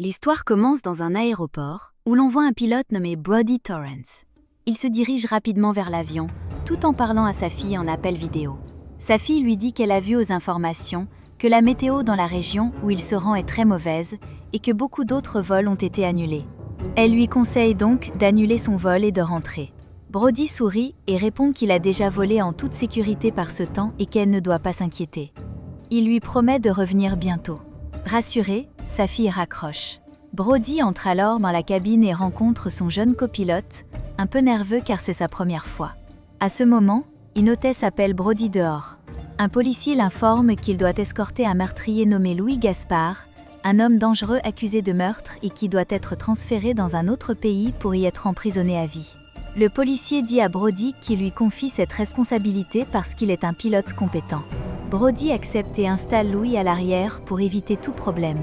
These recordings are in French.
L'histoire commence dans un aéroport où l'on voit un pilote nommé Brody Torrance. Il se dirige rapidement vers l'avion, tout en parlant à sa fille en appel vidéo. Sa fille lui dit qu'elle a vu aux informations que la météo dans la région où il se rend est très mauvaise et que beaucoup d'autres vols ont été annulés. Elle lui conseille donc d'annuler son vol et de rentrer. Brody sourit et répond qu'il a déjà volé en toute sécurité par ce temps et qu'elle ne doit pas s'inquiéter. Il lui promet de revenir bientôt. Rassurée, sa fille raccroche. Brody entre alors dans la cabine et rencontre son jeune copilote, un peu nerveux car c'est sa première fois. À ce moment, une hôtesse appelle Brody dehors. Un policier l'informe qu'il doit escorter un meurtrier nommé Louis Gaspard, un homme dangereux accusé de meurtre et qui doit être transféré dans un autre pays pour y être emprisonné à vie. Le policier dit à Brody qu'il lui confie cette responsabilité parce qu'il est un pilote compétent. Brody accepte et installe Louis à l'arrière pour éviter tout problème.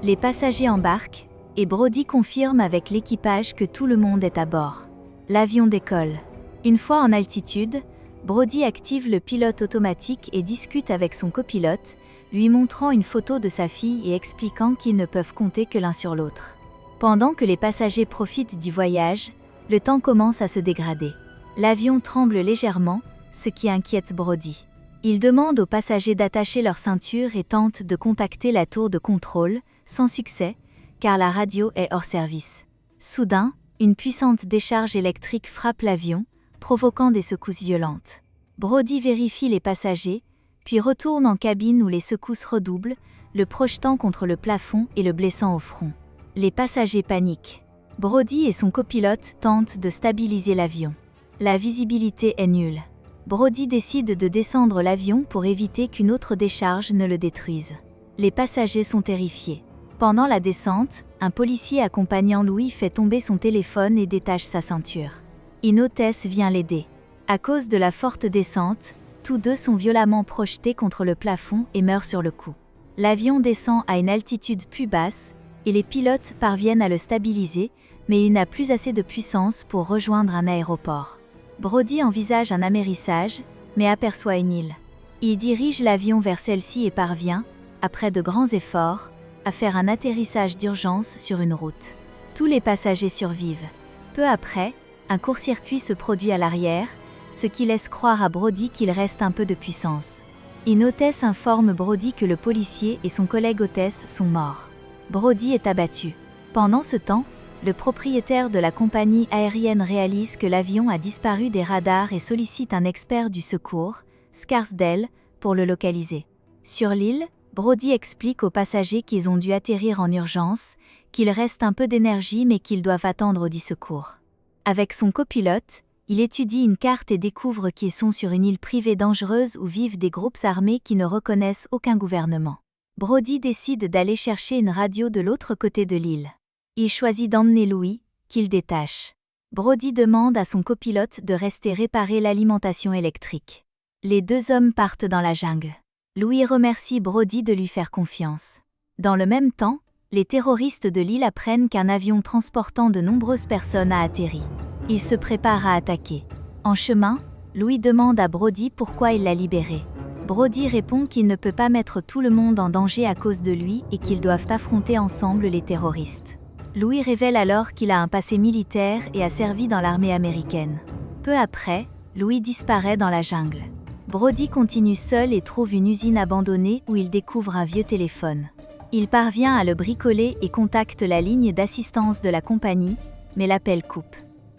Les passagers embarquent, et Brody confirme avec l'équipage que tout le monde est à bord. L'avion décolle. Une fois en altitude, Brody active le pilote automatique et discute avec son copilote, lui montrant une photo de sa fille et expliquant qu'ils ne peuvent compter que l'un sur l'autre. Pendant que les passagers profitent du voyage, le temps commence à se dégrader. L'avion tremble légèrement, ce qui inquiète Brody. Il demande aux passagers d'attacher leur ceinture et tente de contacter la tour de contrôle, sans succès, car la radio est hors service. Soudain, une puissante décharge électrique frappe l'avion, provoquant des secousses violentes. Brody vérifie les passagers, puis retourne en cabine où les secousses redoublent, le projetant contre le plafond et le blessant au front. Les passagers paniquent. Brody et son copilote tentent de stabiliser l'avion. La visibilité est nulle. Brody décide de descendre l'avion pour éviter qu'une autre décharge ne le détruise. Les passagers sont terrifiés. Pendant la descente, un policier accompagnant Louis fait tomber son téléphone et détache sa ceinture. Une hôtesse vient l'aider. À cause de la forte descente, tous deux sont violemment projetés contre le plafond et meurent sur le coup. L'avion descend à une altitude plus basse, et les pilotes parviennent à le stabiliser, mais il n'a plus assez de puissance pour rejoindre un aéroport. Brody envisage un amérissage, mais aperçoit une île. Il dirige l'avion vers celle-ci et parvient, après de grands efforts, à faire un atterrissage d'urgence sur une route. Tous les passagers survivent. Peu après, un court-circuit se produit à l'arrière, ce qui laisse croire à Brody qu'il reste un peu de puissance. Une hôtesse informe Brody que le policier et son collègue hôtesse sont morts. Brody est abattu. Pendant ce temps, le propriétaire de la compagnie aérienne réalise que l'avion a disparu des radars et sollicite un expert du secours, Scarsdale, pour le localiser. Sur l'île, Brody explique aux passagers qu'ils ont dû atterrir en urgence, qu'il reste un peu d'énergie mais qu'ils doivent attendre au secours. Avec son copilote, il étudie une carte et découvre qu'ils sont sur une île privée dangereuse où vivent des groupes armés qui ne reconnaissent aucun gouvernement. Brody décide d'aller chercher une radio de l'autre côté de l'île. Il choisit d'emmener Louis, qu'il détache. Brody demande à son copilote de rester réparer l'alimentation électrique. Les deux hommes partent dans la jungle. Louis remercie Brody de lui faire confiance. Dans le même temps, les terroristes de l'île apprennent qu'un avion transportant de nombreuses personnes a atterri. Ils se préparent à attaquer. En chemin, Louis demande à Brody pourquoi il l'a libéré. Brody répond qu'il ne peut pas mettre tout le monde en danger à cause de lui et qu'ils doivent affronter ensemble les terroristes. Louis révèle alors qu'il a un passé militaire et a servi dans l'armée américaine. Peu après, Louis disparaît dans la jungle. Brody continue seul et trouve une usine abandonnée où il découvre un vieux téléphone. Il parvient à le bricoler et contacte la ligne d'assistance de la compagnie, mais l'appel coupe.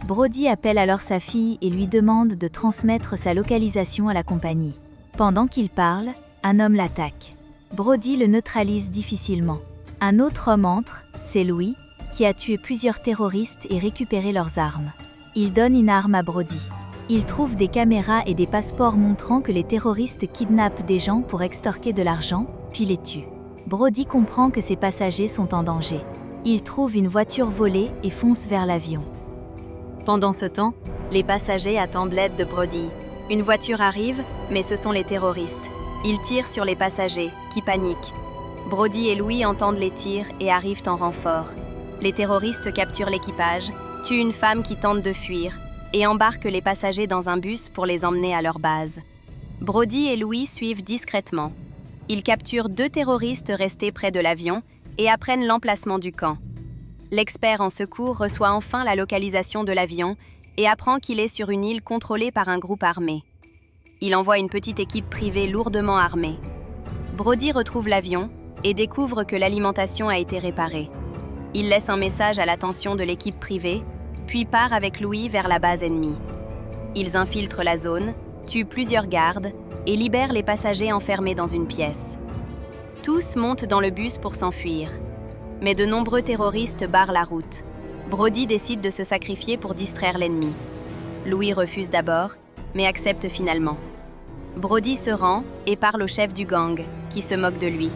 Brody appelle alors sa fille et lui demande de transmettre sa localisation à la compagnie. Pendant qu'il parle, un homme l'attaque. Brody le neutralise difficilement. Un autre homme entre, c'est Louis, qui a tué plusieurs terroristes et récupéré leurs armes. Il donne une arme à Brody. Il trouve des caméras et des passeports montrant que les terroristes kidnappent des gens pour extorquer de l'argent, puis les tuent. Brody comprend que ses passagers sont en danger. Il trouve une voiture volée et fonce vers l'avion. Pendant ce temps, les passagers attendent l'aide de Brody. Une voiture arrive, mais ce sont les terroristes. Ils tirent sur les passagers, qui paniquent. Brody et Louis entendent les tirs et arrivent en renfort. Les terroristes capturent l'équipage, tuent une femme qui tente de fuir et embarquent les passagers dans un bus pour les emmener à leur base. Brody et Louis suivent discrètement. Ils capturent 2 terroristes restés près de l'avion et apprennent l'emplacement du camp. L'expert en secours reçoit enfin la localisation de l'avion et apprend qu'il est sur une île contrôlée par un groupe armé. Il envoie une petite équipe privée lourdement armée. Brody retrouve l'avion et découvre que l'alimentation a été réparée. Il laisse un message à l'attention de l'équipe privée, puis part avec Louis vers la base ennemie. Ils infiltrent la zone, tuent plusieurs gardes et libèrent les passagers enfermés dans une pièce. Tous montent dans le bus pour s'enfuir. Mais de nombreux terroristes barrent la route. Brody décide de se sacrifier pour distraire l'ennemi. Louis refuse d'abord, mais accepte finalement. Brody se rend et parle au chef du gang, qui se moque de lui.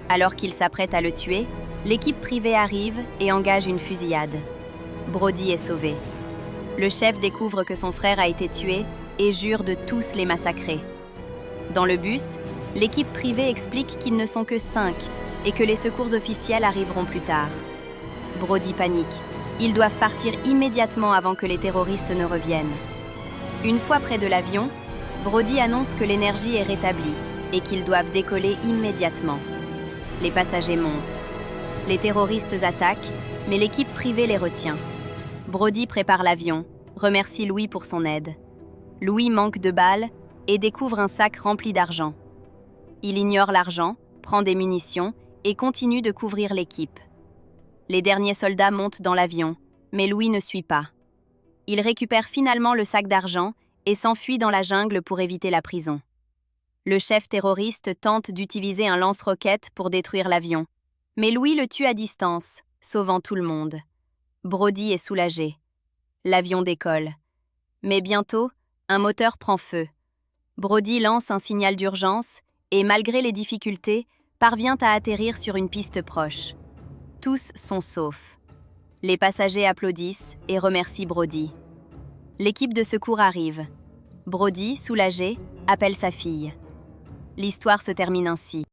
Alors qu'il s'apprête à le tuer, l'équipe privée arrive et engage une fusillade. Brody est sauvé. Le chef découvre que son frère a été tué et jure de tous les massacrer. Dans le bus, l'équipe privée explique qu'ils ne sont que 5 et que les secours officiels arriveront plus tard. Brody panique. Ils doivent partir immédiatement avant que les terroristes ne reviennent. Une fois près de l'avion, Brody annonce que l'énergie est rétablie et qu'ils doivent décoller immédiatement. Les passagers montent. Les terroristes attaquent, mais l'équipe privée les retient. Brody prépare l'avion, remercie Louis pour son aide. Louis manque de balles et découvre un sac rempli d'argent. Il ignore l'argent, prend des munitions et continue de couvrir l'équipe. Les derniers soldats montent dans l'avion, mais Louis ne suit pas. Il récupère finalement le sac d'argent et s'enfuit dans la jungle pour éviter la prison. Le chef terroriste tente d'utiliser un lance-roquettes pour détruire l'avion, mais Louis le tue à distance, sauvant tout le monde. Brody est soulagé. L'avion décolle. Mais bientôt, un moteur prend feu. Brody lance un signal d'urgence et, malgré les difficultés, parvient à atterrir sur une piste proche. Tous sont saufs. Les passagers applaudissent et remercient Brody. L'équipe de secours arrive. Brody, soulagé, appelle sa fille. L'histoire se termine ainsi.